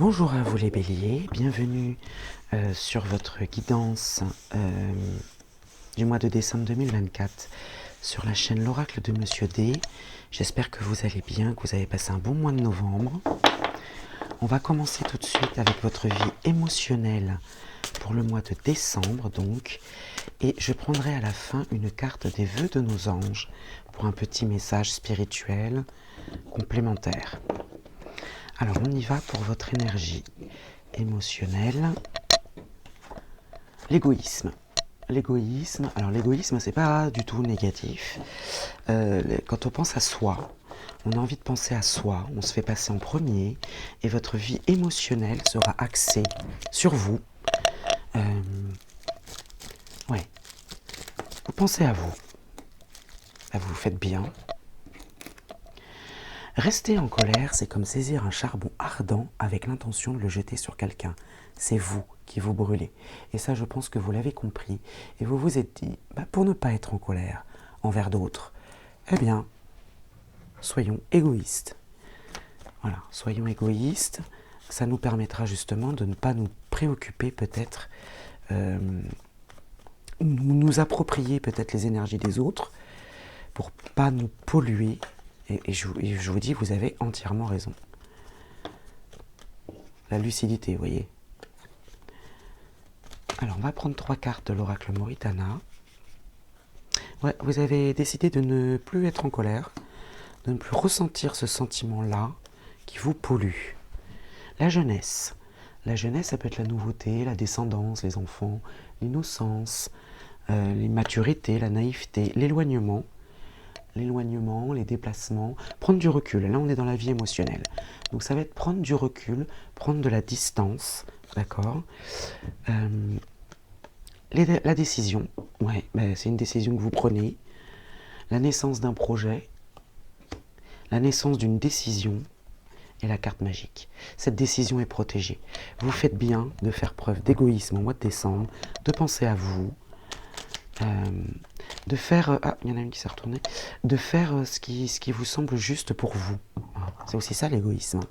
Bonjour à vous les béliers, bienvenue sur votre guidance du mois de décembre 2024 sur la chaîne L'Oracle de Monsieur D. J'espère que vous allez bien, que vous avez passé un bon mois de novembre. On va commencer tout de suite avec votre vie émotionnelle pour le mois de décembre donc. Et je prendrai à la fin une carte des vœux de nos anges pour un petit message spirituel complémentaire. Alors on y va pour votre énergie émotionnelle. L'égoïsme. Alors l'égoïsme, c'est pas du tout négatif. Quand on pense à soi, on a envie de penser à soi, on se fait passer en premier, et votre vie émotionnelle sera axée sur vous. Ouais. Vous pensez à vous. Là, vous vous faites bien. Rester en colère, c'est comme saisir un charbon ardent avec l'intention de le jeter sur quelqu'un. C'est vous qui vous brûlez. Et ça, je pense que vous l'avez compris. Et vous vous êtes dit, pour ne pas être en colère envers d'autres, eh bien, soyons égoïstes. Voilà, soyons égoïstes. Ça nous permettra justement de ne pas nous préoccuper peut-être, nous approprier peut-être les énergies des autres pour ne pas nous polluer. Et je vous dis, vous avez entièrement raison. La lucidité, vous voyez. Alors, on va prendre 3 cartes de l'oracle Moritana. Ouais, vous avez décidé de ne plus être en colère, de ne plus ressentir ce sentiment-là qui vous pollue. La jeunesse. La jeunesse, ça peut être la nouveauté, la descendance, les enfants, l'innocence, l'immaturité, la naïveté, l'éloignement, les déplacements, prendre du recul. Là, on est dans la vie émotionnelle. Donc, ça va être prendre du recul, prendre de la distance, d'accord. La décision, ouais, c'est une décision que vous prenez. La naissance d'un projet, la naissance d'une décision et la carte magique. Cette décision est protégée. Vous faites bien de faire preuve d'égoïsme au mois de décembre, de penser à vous, de faire... Ah, il y en a une qui s'est retournée. De faire ce qui vous semble juste pour vous. C'est aussi ça l'égoïsme.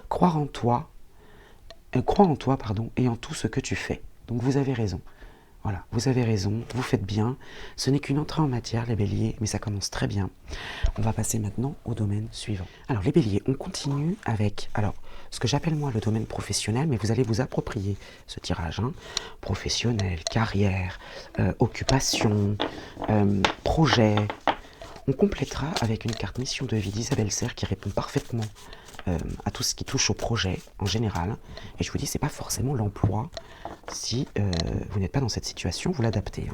Croire en toi, et en tout ce que tu fais. Donc vous avez raison. Voilà, vous avez raison, vous faites bien. Ce n'est qu'une entrée en matière, les béliers, mais ça commence très bien. On va passer maintenant au domaine suivant. Alors les béliers, on continue avec ce que j'appelle moi le domaine professionnel, mais vous allez vous approprier ce tirage. Professionnel, carrière, occupation, projet. On complétera avec une carte mission de vie d'Isabelle Serre qui répond parfaitement à tout ce qui touche au projet en général. Et je vous dis, c'est pas forcément l'emploi. Si vous n'êtes pas dans cette situation, vous l'adaptez.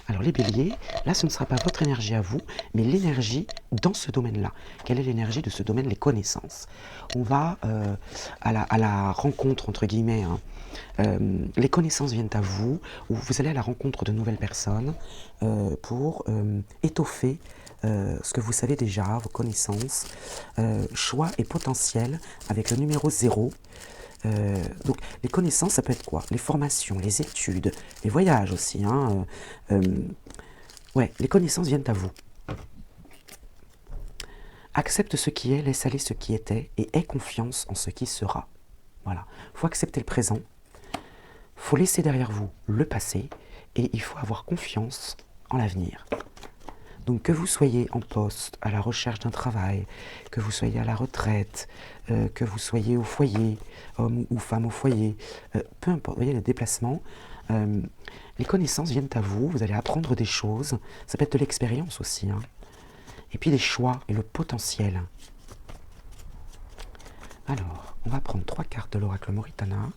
Alors les béliers, là ce ne sera pas votre énergie à vous, mais l'énergie dans ce domaine-là. Quelle est l'énergie de ce domaine? Les connaissances. On va à la rencontre, entre guillemets, les connaissances viennent à vous, ou vous allez à la rencontre de nouvelles personnes pour étoffer ce que vous savez déjà, vos connaissances, choix et potentiel avec le numéro 0. Donc les connaissances, ça peut être quoi? Les formations, les études, les voyages aussi. Ouais, les connaissances viennent à vous. Accepte ce qui est, laisse aller ce qui était et aie confiance en ce qui sera. Voilà, il faut accepter le présent, il faut laisser derrière vous le passé et il faut avoir confiance en l'avenir. Donc que vous soyez en poste, à la recherche d'un travail, que vous soyez à la retraite, que vous soyez au foyer, homme ou femme au foyer, peu importe, vous voyez le déplacement, les connaissances viennent à vous, vous allez apprendre des choses, ça peut être de l'expérience aussi, et puis des choix et le potentiel. Alors, on va prendre 3 cartes de l'oracle Moritana.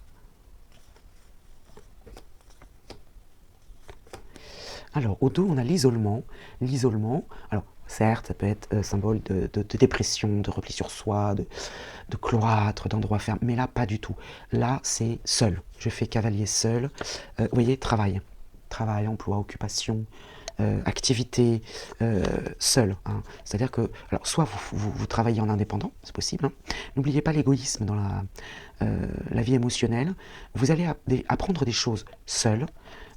Alors, au dos, on a l'isolement. L'isolement, alors, certes, ça peut être symbole de dépression, de repli sur soi, de cloître, d'endroit ferme, mais là, pas du tout. Là, c'est seul. Je fais cavalier seul. Vous voyez, travail. Travail, emploi, occupation, activité, seul. C'est-à-dire que, alors, soit vous travaillez en indépendant, c'est possible. N'oubliez pas l'égoïsme dans la vie émotionnelle. Vous allez apprendre des choses seul,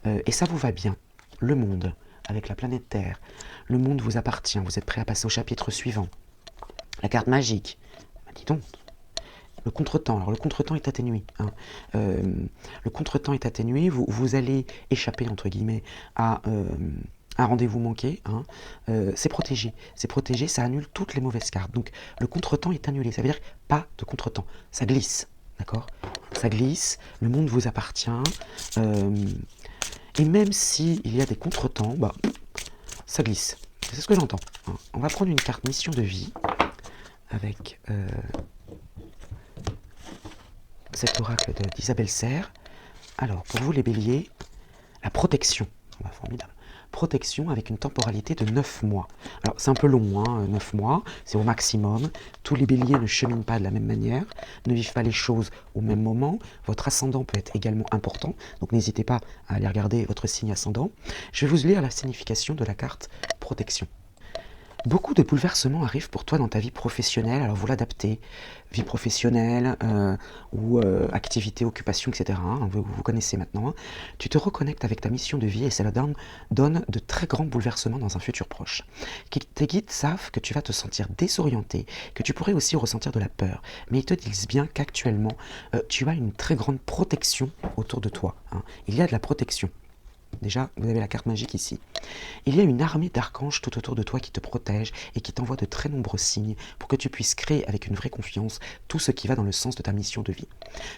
et ça vous va bien. Le monde, avec la planète Terre, le monde vous appartient, vous êtes prêt à passer au chapitre suivant. La carte magique, dis donc, Le contretemps, alors le contretemps est atténué. Hein. Le contretemps est atténué, vous allez échapper, entre guillemets, à un rendez-vous manqué. Hein. C'est protégé, ça annule toutes les mauvaises cartes. Donc le contretemps est annulé, ça veut dire pas de contretemps, ça glisse, d'accord? Ça glisse, le monde vous appartient, et même s'il y a des contretemps, bah, ça glisse. C'est ce que j'entends. Hein. On va prendre une carte mission de vie, avec... cet oracle d'Isabelle Serre. Alors, pour vous les béliers, la protection. Formidable. Protection avec une temporalité de 9 mois. Alors, c'est un peu long, hein, 9 mois, c'est au maximum. Tous les béliers ne cheminent pas de la même manière, ne vivent pas les choses au même moment. Votre ascendant peut être également important, donc n'hésitez pas à aller regarder votre signe ascendant. Je vais vous lire la signification de la carte protection. Beaucoup de bouleversements arrivent pour toi dans ta vie professionnelle, alors vous l'adaptez, vie professionnelle ou activité, occupation, etc. Hein, vous connaissez maintenant. Hein. Tu te reconnectes avec ta mission de vie et cela donne de très grands bouleversements dans un futur proche. Tes guides savent que tu vas te sentir désorienté, que tu pourrais aussi ressentir de la peur, mais ils te disent bien qu'actuellement, tu as une très grande protection autour de toi. Hein. Il y a de la protection. Déjà, vous avez la carte magique ici. Il y a une armée d'archanges tout autour de toi qui te protège et qui t'envoie de très nombreux signes pour que tu puisses créer avec une vraie confiance tout ce qui va dans le sens de ta mission de vie.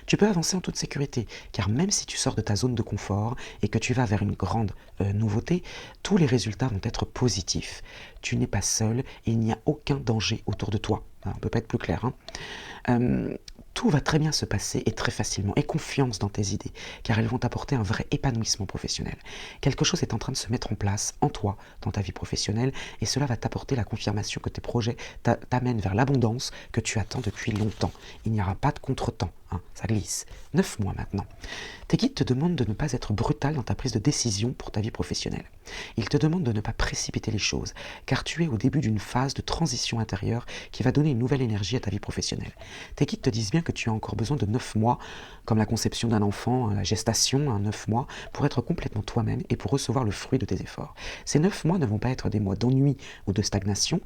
Tu peux avancer en toute sécurité, car même si tu sors de ta zone de confort et que tu vas vers une grande nouveauté, tous les résultats vont être positifs. Tu n'es pas seul et il n'y a aucun danger autour de toi. On ne peut pas être plus clair. Hein. Tout va très bien se passer et très facilement. Aie confiance dans tes idées, car elles vont t'apporter un vrai épanouissement professionnel. Quelque chose est en train de se mettre en place en toi, dans ta vie professionnelle, et cela va t'apporter la confirmation que tes projets t'amènent vers l'abondance que tu attends depuis longtemps. Il n'y aura pas de contretemps, hein, ça glisse. 9 mois maintenant. Tes guides te demandent de ne pas être brutal dans ta prise de décision pour ta vie professionnelle. Ils te demandent de ne pas précipiter les choses, car tu es au début d'une phase de transition intérieure qui va donner une nouvelle énergie à ta vie professionnelle. Tes guides te disent bien que tu as encore besoin de 9 mois, comme la conception d'un enfant, la gestation, 9 mois, pour être complètement toi-même et pour recevoir le fruit de tes efforts. Ces 9 mois ne vont pas être des mois d'ennui ou de stagnation.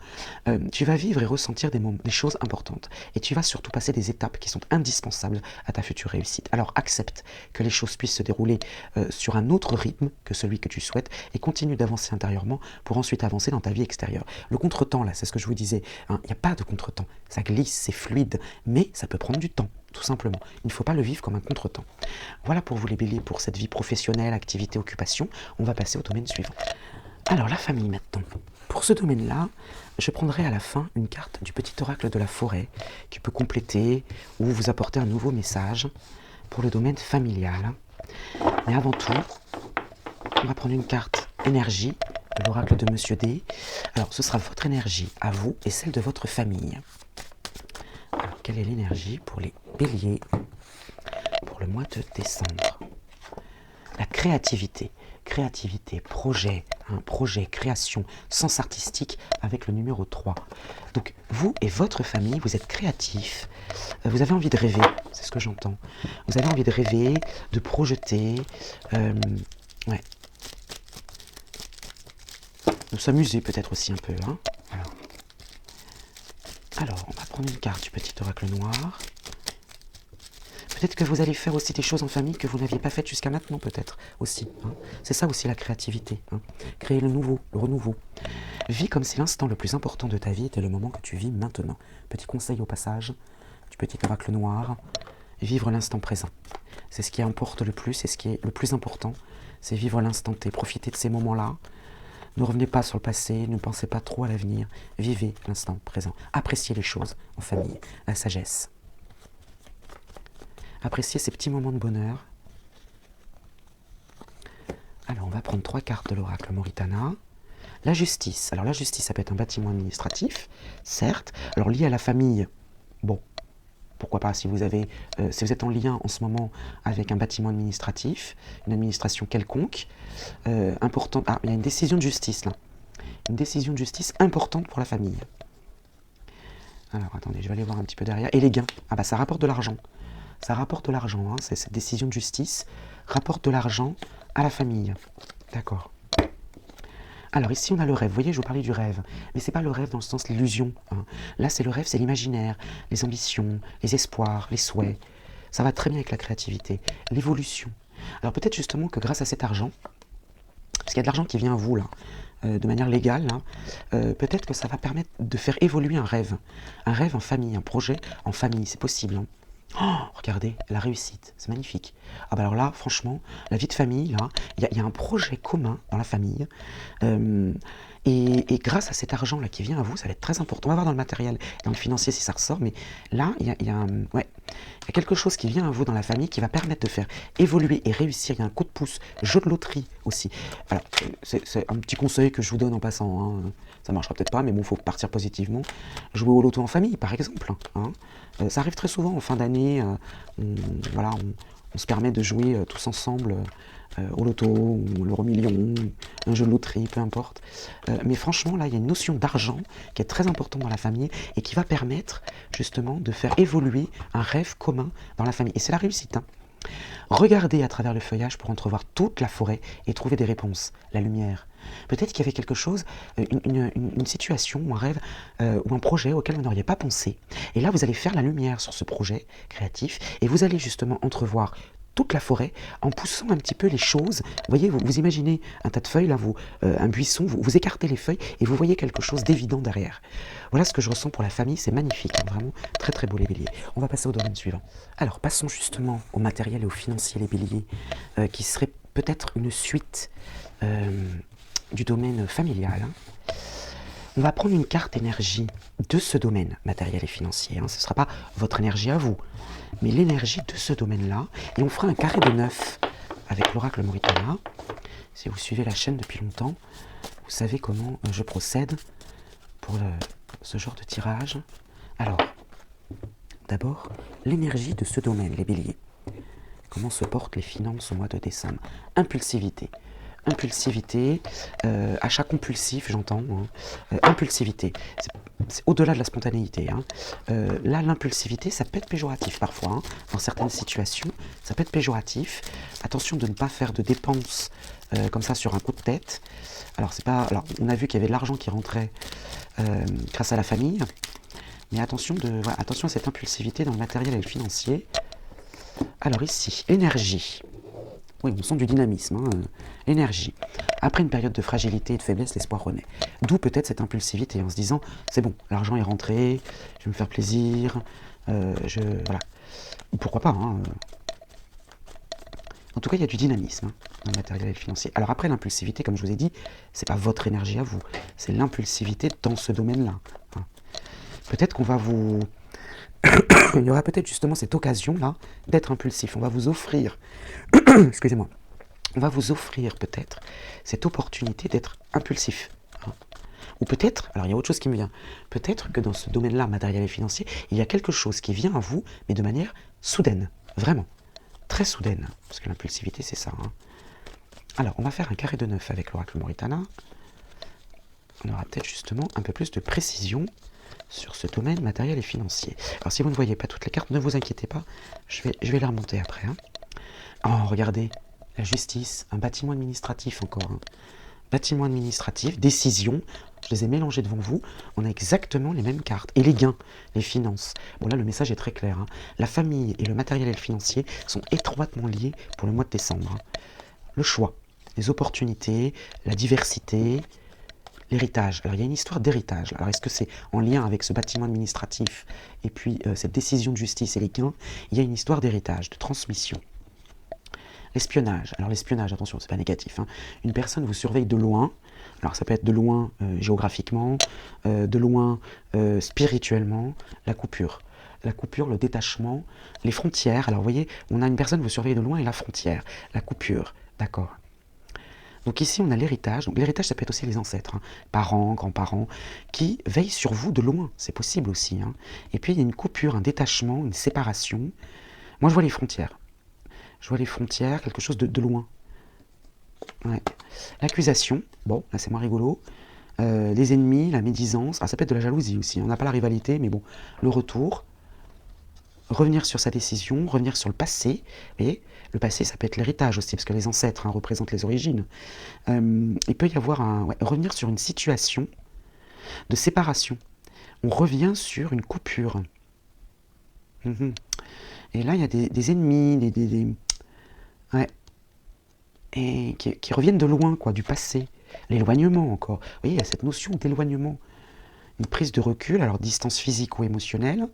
Tu vas vivre et ressentir des choses importantes. Et tu vas surtout passer des étapes qui sont indispensables à ta future réussite. Alors accepte que les choses puissent se dérouler sur un autre rythme que celui que tu souhaites et continue d'avancer intérieurement pour ensuite avancer dans ta vie extérieure. Le contretemps, là, c'est ce que je vous disais, hein, il n'y a pas de contretemps. Ça glisse, c'est fluide, mais ça peut prendre du temps. Tout simplement. Il ne faut pas le vivre comme un contretemps. Voilà pour vous les béliers, pour cette vie professionnelle, activité, occupation. On va passer au domaine suivant. Alors la famille maintenant. Pour ce domaine-là, je prendrai à la fin une carte du petit oracle de la forêt qui peut compléter ou vous apporter un nouveau message pour le domaine familial. Mais avant tout, on va prendre une carte énergie de l'oracle de Monsieur D. Alors ce sera votre énergie à vous et celle de votre famille. Alors, quelle est l'énergie pour les béliers pour le mois de décembre? La créativité. Créativité, projet, création, sens artistique avec le numéro 3. Donc, vous et votre famille, vous êtes créatifs, vous avez envie de rêver, c'est ce que j'entends. Vous avez envie de rêver, de projeter, ouais. De s'amuser peut-être aussi un peu. Hein. Alors, on va prendre une carte du petit oracle noir. Peut-être que vous allez faire aussi des choses en famille que vous n'aviez pas faites jusqu'à maintenant, peut-être, aussi. Hein. C'est ça aussi la créativité. Hein. Créer le nouveau, le renouveau. Vis comme si l'instant le plus important de ta vie était le moment que tu vis maintenant. Petit conseil au passage du petit oracle noir. Vivre l'instant présent. C'est ce qui importe le plus et ce qui est le plus important. C'est vivre l'instant T. Profitez de ces moments-là. Ne revenez pas sur le passé, ne pensez pas trop à l'avenir. Vivez l'instant présent. Appréciez les choses en famille. La sagesse. Appréciez ces petits moments de bonheur. Alors, on va prendre 3 cartes de l'oracle Moritana. La justice. Alors, la justice, ça peut être un bâtiment administratif, certes. Alors, lié à la famille, bon, pourquoi pas, si vous êtes en lien en ce moment avec un bâtiment administratif, une administration quelconque, importante. Ah, il y a une décision de justice, là. Une décision de justice importante pour la famille. Alors, attendez, je vais aller voir un petit peu derrière. Et les gains. Ah, bah, ça rapporte de l'argent. Ça rapporte de l'argent, hein, cette décision de justice rapporte de l'argent à la famille. D'accord. Alors ici, on a le rêve. Vous voyez, je vous parlais du rêve. Mais c'est pas le rêve dans le sens l'illusion, hein. Là, c'est le rêve, c'est l'imaginaire, les ambitions, les espoirs, les souhaits. Ça va très bien avec la créativité, l'évolution. Alors peut-être justement que grâce à cet argent, parce qu'il y a de l'argent qui vient à vous là, de manière légale, là, peut-être que ça va permettre de faire évoluer un rêve en famille, un projet en famille, c'est possible, hein. Oh, regardez, la réussite, c'est magnifique. Ah bah alors là, franchement, la vie de famille, là, il y a un projet commun dans la famille. euh, et grâce à cet argent-là qui vient à vous, ça va être très important. On va voir dans le matériel, dans le financier si ça ressort, mais là, ouais, il y a quelque chose qui vient à vous dans la famille qui va permettre de faire évoluer et réussir. Il y a un coup de pouce, jeu de loterie aussi. Voilà, c'est un petit conseil que je vous donne en passant, hein. Ça marchera peut-être pas, mais bon, il faut partir positivement. Jouer au loto en famille, par exemple, hein. Ça arrive très souvent en fin d'année, voilà, on se permet de jouer tous ensemble au loto, ou l'euro million, un jeu de loterie, peu importe. Mais franchement, là, il y a une notion d'argent qui est très importante dans la famille et qui va permettre justement de faire évoluer un rêve commun dans la famille. Et c'est la réussite, hein. Regardez à travers le feuillage pour entrevoir toute la forêt et trouver des réponses, la lumière. Peut-être qu'il y avait quelque chose, une situation ou un rêve ou un projet auquel vous n'auriez pas pensé. Et là, vous allez faire la lumière sur ce projet créatif et vous allez justement entrevoir toute la forêt en poussant un petit peu les choses. Vous voyez, vous imaginez un tas de feuilles, là, un buisson, vous écartez les feuilles et vous voyez quelque chose d'évident derrière. Voilà ce que je ressens pour la famille, c'est magnifique, hein, vraiment très très beau les béliers. On va passer au domaine suivant. Alors passons justement au matériel et au financier les béliers, qui serait peut-être une suite du domaine familial, hein. On va prendre une carte énergie de ce domaine matériel et financier, hein. Ce ne sera pas votre énergie à vous, mais l'énergie de ce domaine-là. Et on fera un carré de 9 avec l'oracle Moritana. Si vous suivez la chaîne depuis longtemps, vous savez comment je procède pour ce genre de tirage. Alors, d'abord, l'énergie de ce domaine, les béliers. Comment se portent les finances au mois de décembre? Impulsivité. Impulsivité, achat compulsif, j'entends, hein. Impulsivité, c'est au-delà de la spontanéité, hein. Là, l'impulsivité, ça peut être péjoratif parfois, hein. Dans certaines situations, ça peut être péjoratif. Attention de ne pas faire de dépenses comme ça sur un coup de tête. Alors, c'est pas, alors on a vu qu'il y avait de l'argent qui rentrait grâce à la famille, mais attention, voilà, attention à cette impulsivité dans le matériel et le financier. Alors ici, énergie. Oui, on sent du dynamisme, hein, énergie. Après une période de fragilité et de faiblesse, l'espoir renaît. D'où peut-être cette impulsivité en se disant, c'est bon, l'argent est rentré, je vais me faire plaisir, voilà. Pourquoi pas, hein. En tout cas, il y a du dynamisme, hein, dans le matériel et le financier. Alors après, l'impulsivité, comme je vous ai dit, c'est pas votre énergie à vous, c'est l'impulsivité dans ce domaine-là, hein. Peut-être qu'on va vous... Il y aura peut-être justement cette occasion-là d'être impulsif. On va vous offrir, excusez-moi, on va vous offrir peut-être cette opportunité d'être impulsif, hein. Ou peut-être, alors il y a autre chose qui me vient, peut-être que dans ce domaine-là, matériel et financier, il y a quelque chose qui vient à vous, mais de manière soudaine, vraiment, très soudaine, parce que l'impulsivité c'est ça, hein. Alors on va faire un carré de 9 avec l'oracle Moritana. On aura peut-être justement un peu plus de précision sur ce domaine matériel et financier. Alors si vous ne voyez pas toutes les cartes, ne vous inquiétez pas, je vais les remonter après, hein. Oh, regardez, la justice, un bâtiment administratif encore, hein. Bâtiment administratif, décision, je les ai mélangés devant vous, on a exactement les mêmes cartes. Et les gains, les finances. Bon là le message est très clair, hein. La famille et le matériel et le financier sont étroitement liés pour le mois de décembre, hein. Le choix, les opportunités, la diversité, l'héritage. Alors il y a une histoire d'héritage. Alors est-ce que c'est en lien avec ce bâtiment administratif et puis cette décision de justice et les gains? Il y a une histoire d'héritage, de transmission. L'espionnage. Alors l'espionnage, attention, c'est pas négatif, hein. Une personne vous surveille de loin. Alors ça peut être de loin géographiquement, de loin spirituellement. La coupure. La coupure, le détachement, les frontières. Alors vous voyez, on a une personne vous surveille de loin et la frontière, la coupure. D'accord. Donc ici, on a l'héritage. Donc l'héritage, ça peut être aussi les ancêtres, hein, parents, grands-parents, qui veillent sur vous de loin. C'est possible aussi, hein. Et puis, il y a une coupure, un détachement, une séparation. Moi, je vois les frontières. Je vois les frontières, quelque chose de loin. Ouais. L'accusation, bon, là, c'est moins rigolo. Les ennemis, la médisance. Ah, ça peut être de la jalousie aussi. On n'a pas la rivalité, mais bon, le retour. revenir sur sa décision, revenir sur le passé. Et le passé, ça peut être l'héritage aussi, parce que les ancêtres représentent les origines. Il peut y avoir revenir sur une situation de séparation. On revient sur une coupure. Et là, il y a des ennemis, ouais, et qui reviennent de loin, quoi, du passé. L'éloignement encore. Vous voyez, il y a cette notion d'éloignement. Une prise de recul, alors distance physique ou émotionnelle.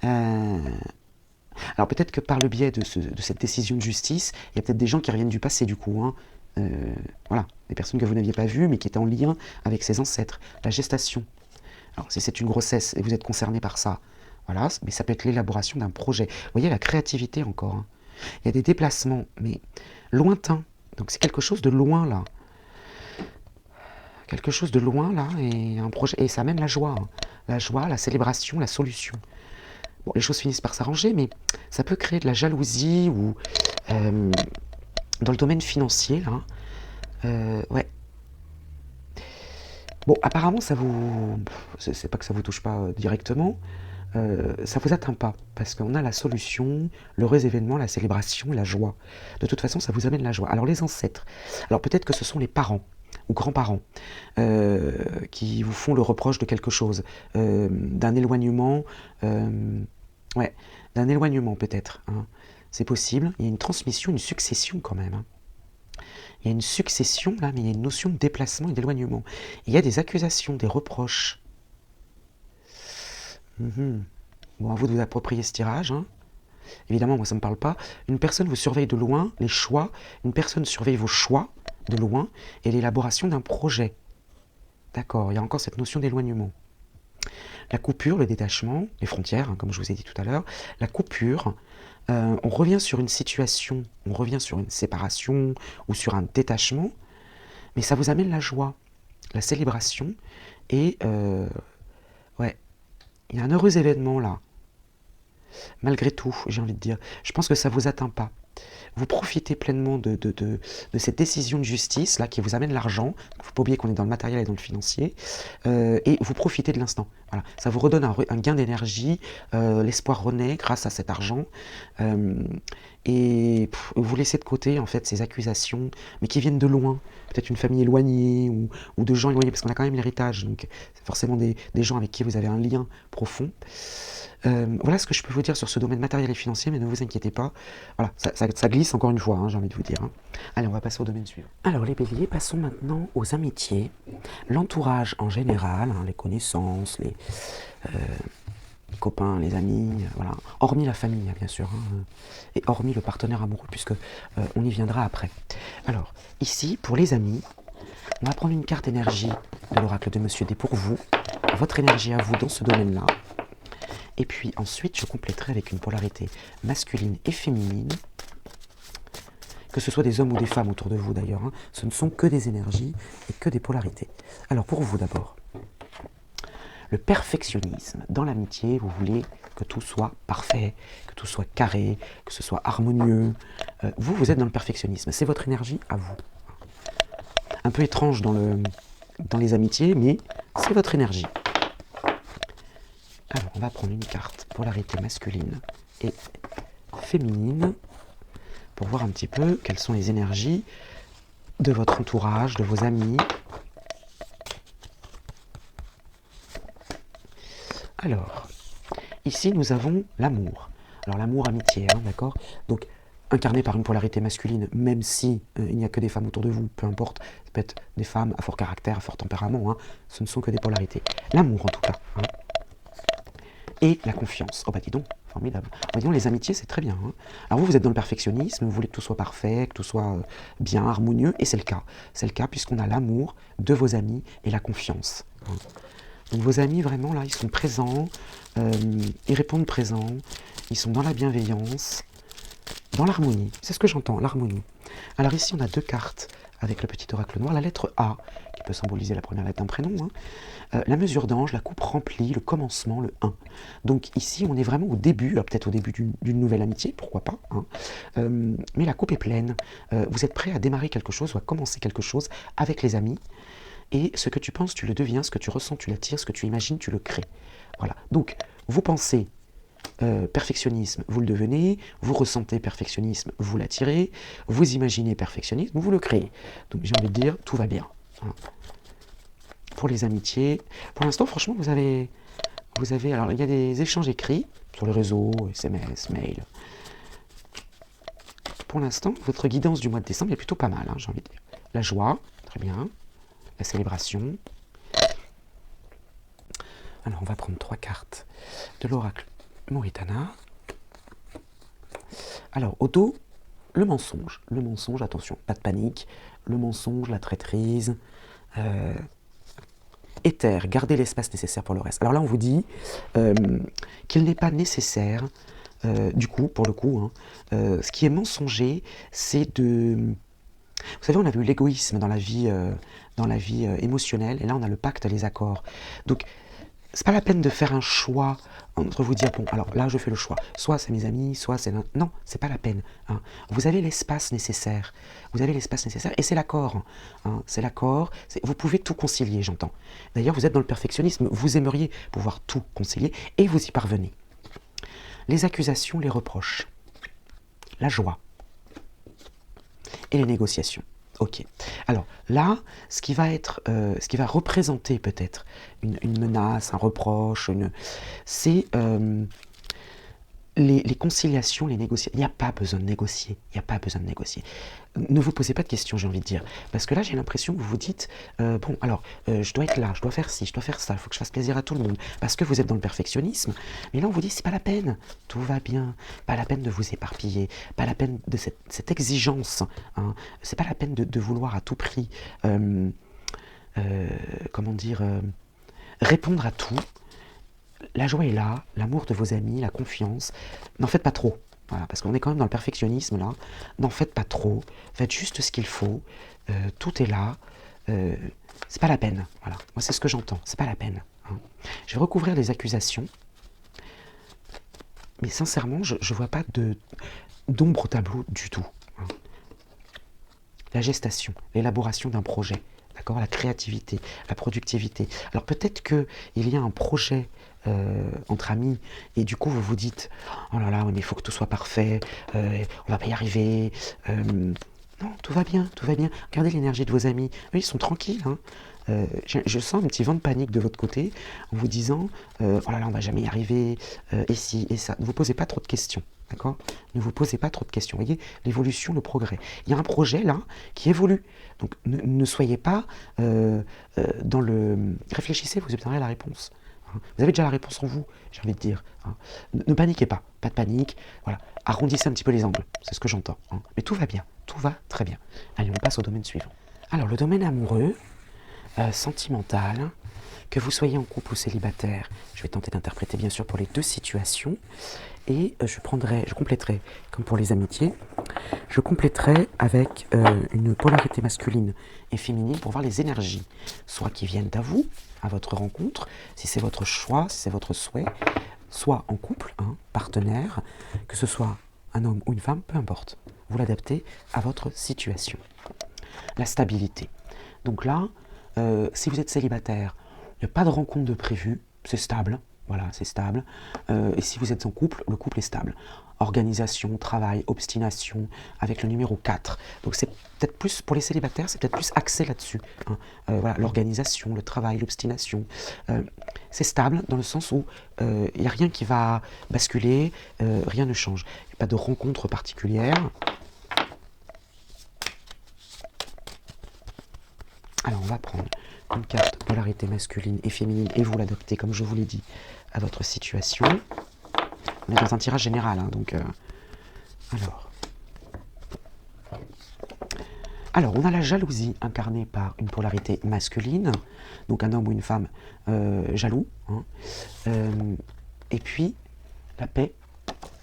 Alors peut-être que par le biais de cette décision de justice, il y a peut-être des gens qui reviennent du passé du coup. Voilà, des personnes que vous n'aviez pas vues mais qui étaient en lien avec ses ancêtres. La gestation. Alors si c'est une grossesse et vous êtes concerné par ça, voilà, mais ça peut être l'élaboration d'un projet. Vous voyez la créativité encore. Il y a des déplacements, mais lointains. Donc c'est quelque chose de loin là. Quelque chose de loin là, et un projet, et ça amène la joie. La joie, la célébration, la solution. Bon, les choses finissent par s'arranger, mais ça peut créer de la jalousie ou dans le domaine financier là. Ouais. Bon, apparemment ça vous, c'est pas que ça vous touche pas directement. Ça vous atteint pas, parce qu'on a la solution, l'heureux événement, la célébration, la joie. De toute façon, ça vous amène la joie. Alors les ancêtres, alors peut-être que ce sont les parents ou grands-parents qui vous font le reproche de quelque chose, d'un éloignement, ouais, d'un éloignement peut-être. C'est possible, il y a une transmission, une succession quand même. Il y a une succession là, mais il y a une notion de déplacement et d'éloignement. Il y a des accusations, des reproches. Bon, à vous de vous approprier ce tirage. Évidemment, moi ça ne me parle pas. Une personne vous surveille de loin, les choix. Une personne surveille vos choix de loin et l'élaboration d'un projet. D'accord, il y a encore cette notion d'éloignement. La coupure, le détachement, les frontières, comme je vous ai dit tout à l'heure. La coupure, on revient sur une situation, on revient sur une séparation ou sur un détachement, mais ça vous amène la joie, la célébration et ouais. Il y a un heureux événement là. Malgré tout, j'ai envie de dire. Je pense que ça ne vous atteint pas. Vous profitez pleinement de cette décision de justice là, qui vous amène l'argent. Il ne faut pas oublier qu'on est dans le matériel et dans le financier. Et vous profitez de l'instant. Voilà. Ça vous redonne un gain d'énergie. L'espoir renaît grâce à cet argent. Et vous laissez de côté en fait ces accusations, mais qui viennent de loin. Peut-être une famille éloignée ou de gens éloignés, parce qu'on a quand même l'héritage. Donc c'est forcément des gens avec qui vous avez un lien profond. Voilà ce que je peux vous dire sur ce domaine matériel et financier, mais ne vous inquiétez pas. Voilà, ça glisse encore une fois, j'ai envie de vous dire. Allez, on va passer au domaine suivant. Alors les béliers, passons maintenant aux amitiés. L'entourage en général, les connaissances, les copains, les amis, voilà. Hormis la famille, bien sûr, et hormis le partenaire amoureux, puisque on y viendra après. Alors, ici, pour les amis, on va prendre une carte énergie de l'oracle de Monsieur D pour vous, votre énergie à vous dans ce domaine-là. Et puis ensuite, je compléterai avec une polarité masculine et féminine, que ce soit des hommes ou des femmes autour de vous d'ailleurs. Ce ne sont que des énergies et que des polarités. Alors pour vous d'abord, le perfectionnisme. Dans l'amitié, vous voulez que tout soit parfait, que tout soit carré, que ce soit harmonieux. Vous êtes dans le perfectionnisme. C'est votre énergie à vous. Un peu étrange dans les amitiés, mais c'est votre énergie. Alors, on va prendre une carte polarité masculine et féminine pour voir un petit peu quelles sont les énergies de votre entourage, de vos amis. Alors, ici nous avons l'amour. Alors l'amour amitié, d'accord ? Donc, incarné par une polarité masculine, même si il n'y a que des femmes autour de vous, peu importe, ça peut être des femmes à fort caractère, à fort tempérament, ce ne sont que des polarités. L'amour en tout cas. Et la confiance. Oh bah dis donc, formidable. Dis donc, les amitiés, c'est très bien. Alors vous êtes dans le perfectionnisme, vous voulez que tout soit parfait, que tout soit bien, harmonieux, et c'est le cas. C'est le cas puisqu'on a l'amour de vos amis et la confiance. Donc vos amis, vraiment, là, ils sont présents, ils répondent présents, ils sont dans la bienveillance, dans l'harmonie. C'est ce que j'entends, l'harmonie. Alors ici, on a deux cartes avec le petit oracle noir, la lettre A, qui peut symboliser la première lettre d'un prénom, la mesure d'ange, la coupe remplie, le commencement, le 1. Donc ici, on est vraiment au début, peut-être au début d'une nouvelle amitié, pourquoi pas, mais la coupe est pleine. Vous êtes prêt à démarrer quelque chose ou à commencer quelque chose avec les amis, et ce que tu penses, tu le deviens, ce que tu ressens, tu l'attires, ce que tu imagines, tu le crées. Voilà. Donc, vous pensez perfectionnisme, vous le devenez, vous ressentez perfectionnisme, vous l'attirez, vous imaginez perfectionnisme, vous le créez. Donc j'ai envie de dire, tout va bien. Hein. Pour les amitiés, pour l'instant, franchement, vous avez, alors il y a des échanges écrits sur les réseaux, SMS, mail. Pour l'instant, votre guidance du mois de décembre est plutôt pas mal, hein, j'ai envie de dire. La joie, très bien. La célébration. Alors, on va prendre 3 cartes de l'oracle Moritana. Alors, au dos, le mensonge. Le mensonge, attention, pas de panique. Le mensonge, la traîtrise. Éther, gardez l'espace nécessaire pour le reste. Alors là, on vous dit qu'il n'est pas nécessaire, du coup, pour le coup, hein, ce qui est mensonger, c'est de... Vous savez, on a vu l'égoïsme dans la vie émotionnelle, et là, on a le pacte, les accords. Donc, c'est pas la peine de faire un choix entre vous dire, bon, alors là, je fais le choix. Soit c'est mes amis, soit c'est... Non, c'est pas la peine. Hein. Vous avez l'espace nécessaire. Vous avez l'espace nécessaire, et c'est l'accord. Hein. C'est l'accord. Vous pouvez tout concilier, j'entends. D'ailleurs, vous êtes dans le perfectionnisme. Vous aimeriez pouvoir tout concilier, et vous y parvenez. Les accusations, les reproches. La joie. Et les négociations. Ok. Alors là, ce qui va représenter peut-être une menace, un reproche, c'est les conciliations, les négociations. Il n'y a pas besoin de négocier. Il n'y a pas besoin de négocier. Ne vous posez pas de questions, j'ai envie de dire. Parce que là, j'ai l'impression que vous vous dites, bon, alors, je dois être là, je dois faire ci, je dois faire ça, il faut que je fasse plaisir à tout le monde. Parce que vous êtes dans le perfectionnisme. Mais là, on vous dit, c'est pas la peine. Tout va bien. Pas la peine de vous éparpiller. Pas la peine de cette exigence. Hein. C'est pas la peine de vouloir à tout prix, comment dire, répondre à tout. La joie est là, l'amour de vos amis, la confiance. N'en faites pas trop. Voilà, parce qu'on est quand même dans le perfectionnisme là. N'en faites pas trop. Faites juste ce qu'il faut. Tout est là. C'est pas la peine. Voilà. Moi, c'est ce que j'entends. C'est pas la peine. Hein. Je vais recouvrir les accusations. Mais sincèrement, je ne vois pas d'ombre au tableau du tout. Hein. La gestation, l'élaboration d'un projet. D'accord, la créativité, la productivité. Alors peut-être qu'il y a un projet entre amis, et du coup vous vous dites, oh là là, mais il faut que tout soit parfait, on va pas y arriver. Non, tout va bien, tout va bien. Regardez l'énergie de vos amis, eux ils sont tranquilles. Hein. Je sens un petit vent de panique de votre côté, en vous disant, oh là là, on va jamais y arriver, et si, et ça. Ne vous posez pas trop de questions. D'accord ? Ne vous posez pas trop de questions. Vous voyez, l'évolution, le progrès. Il y a un projet là qui évolue. Donc ne soyez pas dans le... Réfléchissez, vous obtiendrez la réponse. Hein. Vous avez déjà la réponse en vous, j'ai envie de dire. Hein. Ne paniquez pas, pas de panique. Voilà. Arrondissez un petit peu les angles, c'est ce que j'entends. Hein. Mais tout va bien, tout va très bien. Allez, on passe au domaine suivant. Alors, le domaine amoureux, sentimental, que vous soyez en couple ou célibataire, je vais tenter d'interpréter bien sûr pour les deux situations. Et je compléterai, comme pour les amitiés, je compléterai avec une polarité masculine et féminine pour voir les énergies, soit qui viennent à vous, à votre rencontre, si c'est votre choix, si c'est votre souhait, soit en couple, hein, partenaire, que ce soit un homme ou une femme, peu importe. Vous l'adaptez à votre situation. La stabilité. Donc là, si vous êtes célibataire, il n'y a pas de rencontre de prévu, c'est stable. Voilà, c'est stable. Et si vous êtes en couple, le couple est stable. Organisation, travail, obstination, avec le numéro 4. Donc c'est peut-être plus, pour les célibataires, c'est peut-être plus axé là-dessus. Hein. Voilà, l'organisation, le travail, l'obstination. C'est stable dans le sens où il n'y a rien qui va basculer, rien ne change. Il n'y a pas de rencontre particulière. Alors on va prendre une carte polarité masculine et féminine et vous l'adaptez, comme je vous l'ai dit, à votre situation. On est dans un tirage général, hein, donc... Alors, on a la jalousie incarnée par une polarité masculine, donc un homme ou une femme jaloux. Hein, et puis, la paix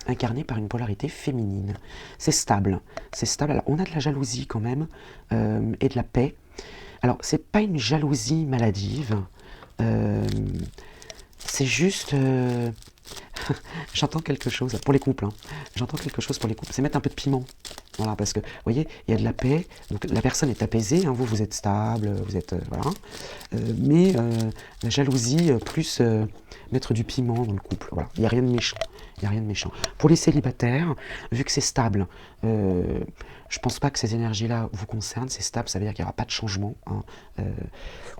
incarnée par une polarité féminine. C'est stable, c'est stable. Alors, on a de la jalousie quand même, et de la paix. Alors, c'est pas une jalousie maladive, c'est juste... J'entends quelque chose, pour les couples, hein. J'entends quelque chose pour les couples, c'est mettre un peu de piment. Voilà, parce que, vous voyez, il y a de la paix, donc la personne est apaisée, hein, vous êtes stable, vous êtes... voilà. Mais la jalousie, plus mettre du piment dans le couple, voilà. Il n'y a rien de méchant. Il n'y a rien de méchant. Pour les célibataires, vu que c'est stable, je ne pense pas que ces énergies-là vous concernent. C'est stable, ça veut dire qu'il n'y aura pas de changement. Hein.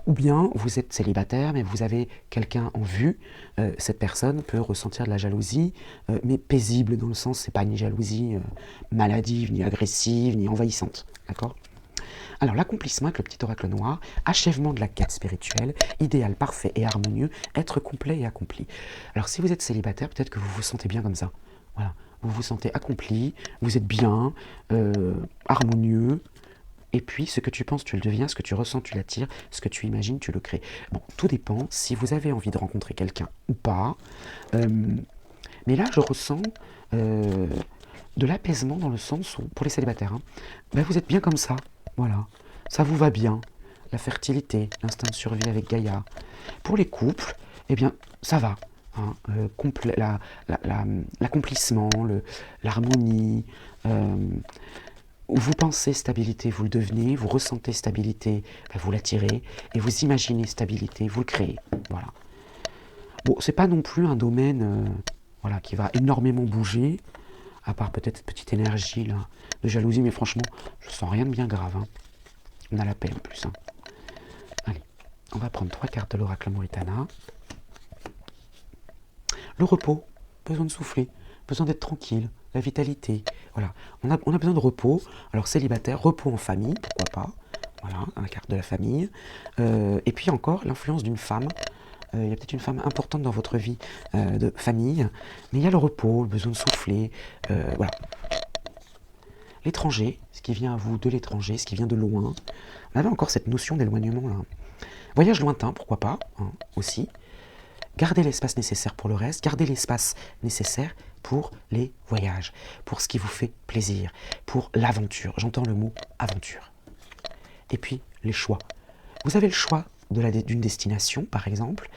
Ou bien vous êtes célibataire, mais vous avez quelqu'un en vue. Cette personne peut ressentir de la jalousie, mais paisible dans le sens, c'est pas une jalousie maladive, ni agressive, ni envahissante. D'accord ? Alors l'accomplissement avec le petit oracle noir, achèvement de la quête spirituelle, idéal parfait et harmonieux, être complet et accompli. Alors si vous êtes célibataire, peut-être que vous vous sentez bien comme ça. Voilà, vous vous sentez accompli, vous êtes bien, harmonieux, et puis ce que tu penses, tu le deviens, ce que tu ressens, tu l'attires, ce que tu imagines, tu le crées. Bon, tout dépend si vous avez envie de rencontrer quelqu'un ou pas. Mais là, je ressens de l'apaisement dans le sens où, pour les célibataires, hein, ben vous êtes bien comme ça. Voilà, ça vous va bien. La fertilité, l'instinct de survie avec Gaïa. Pour les couples, eh bien, ça va. Hein, l'accomplissement, l'harmonie. Vous pensez stabilité, vous le devenez. Vous ressentez stabilité, ben vous l'attirez. Et vous imaginez stabilité, vous le créez. Voilà. Bon, c'est pas non plus un domaine voilà, qui va énormément bouger. À part peut-être cette petite énergie là, de jalousie, mais franchement, je sens rien de bien grave. Hein. On a la paix en plus. Hein. Allez, on va prendre 3 cartes de l'oracle Moritana. Le repos, besoin de souffler, besoin d'être tranquille, la vitalité. Voilà, on a besoin de repos. Alors célibataire, repos en famille, pourquoi pas. Voilà, la carte de la famille. Et puis encore, l'influence d'une femme. Il y a peut-être une femme importante dans votre vie de famille, mais il y a le repos, le besoin de souffler, voilà. L'étranger, ce qui vient à vous de l'étranger, ce qui vient de loin. On avait encore cette notion d'éloignement là. Voyage lointain, pourquoi pas, hein, aussi. Gardez l'espace nécessaire pour le reste, gardez l'espace nécessaire pour les voyages, pour ce qui vous fait plaisir, pour l'aventure. J'entends le mot aventure. Et puis, les choix. Vous avez le choix d'une destination, par exemple.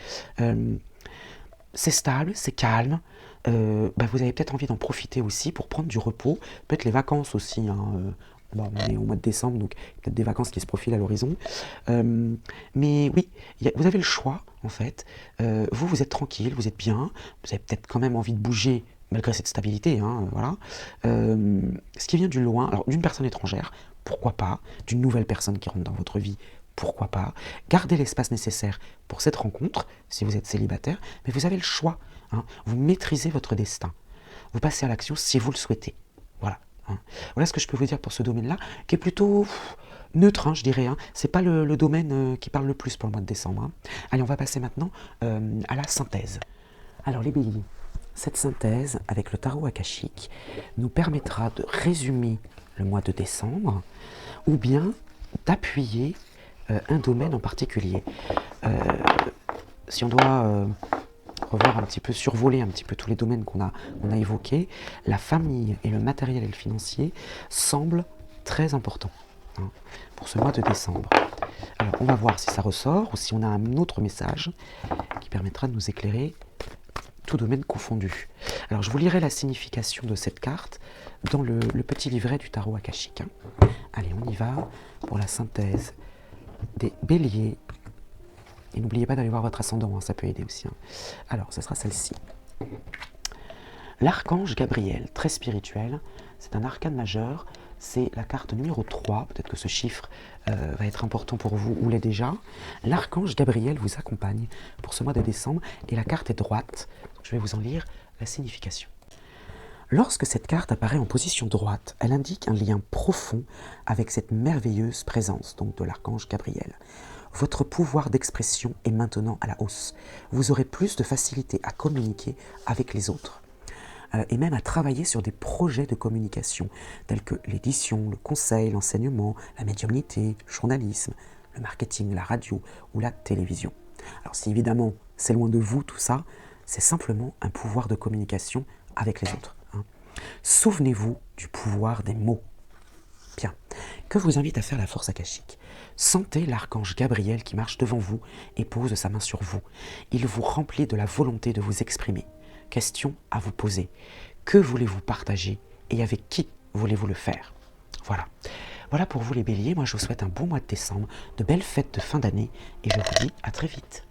C'est stable, c'est calme. Vous avez peut-être envie d'en profiter aussi pour prendre du repos. Peut-être les vacances aussi. Hein, bon, on est au mois de décembre, donc peut-être des vacances qui se profilent à l'horizon. Mais oui, vous avez le choix, en fait. Vous êtes tranquille, vous êtes bien. Vous avez peut-être quand même envie de bouger, malgré cette stabilité. Hein, voilà. Ce qui vient du loin, alors d'une personne étrangère, pourquoi pas. D'une nouvelle personne qui rentre dans votre vie, pourquoi pas. Gardez l'espace nécessaire pour cette rencontre, si vous êtes célibataire, mais vous avez le choix. Hein. Vous maîtrisez votre destin. Vous passez à l'action si vous le souhaitez. Voilà. Hein. Voilà ce que je peux vous dire pour ce domaine-là, qui est plutôt neutre, hein, je dirais. Hein. C'est pas le domaine qui parle le plus pour le mois de décembre. Hein. Allez, on va passer maintenant à la synthèse. Alors les béliers, cette synthèse avec le tarot akashique nous permettra de résumer le mois de décembre ou bien d'appuyer un domaine en particulier. Si on doit revoir un petit peu, survoler un petit peu tous les domaines qu'on a évoqués, la famille et le matériel et le financier semblent très importants hein, pour ce mois de décembre. Alors on va voir si ça ressort ou si on a un autre message qui permettra de nous éclairer, tout domaine confondu. Alors je vous lirai la signification de cette carte dans le petit livret du tarot akashique. Hein. Allez, on y va pour la synthèse des béliers. Et n'oubliez pas d'aller voir votre ascendant, hein, ça peut aider aussi. Hein. Alors, ce sera celle-ci. L'archange Gabriel, très spirituel, c'est un arcane majeur, c'est la carte numéro 3, peut-être que ce chiffre va être important pour vous, ou l'est déjà. L'archange Gabriel vous accompagne pour ce mois de décembre, et la carte est droite, donc je vais vous en lire la signification. Lorsque cette carte apparaît en position droite, elle indique un lien profond avec cette merveilleuse présence, donc de l'archange Gabriel. Votre pouvoir d'expression est maintenant à la hausse. Vous aurez plus de facilité à communiquer avec les autres et même à travailler sur des projets de communication tels que l'édition, le conseil, l'enseignement, la médiumnité, le journalisme, le marketing, la radio ou la télévision. Alors si évidemment c'est loin de vous tout ça, c'est simplement un pouvoir de communication avec les autres. Hein. Souvenez-vous du pouvoir des mots. Bien, que vous invite à faire la force akashique. Sentez l'archange Gabriel qui marche devant vous et pose sa main sur vous. Il vous remplit de la volonté de vous exprimer. Question à vous poser. Que voulez-vous partager et avec qui voulez-vous le faire? Voilà. Voilà pour vous les béliers. Moi je vous souhaite un bon mois de décembre, de belles fêtes de fin d'année et je vous dis à très vite.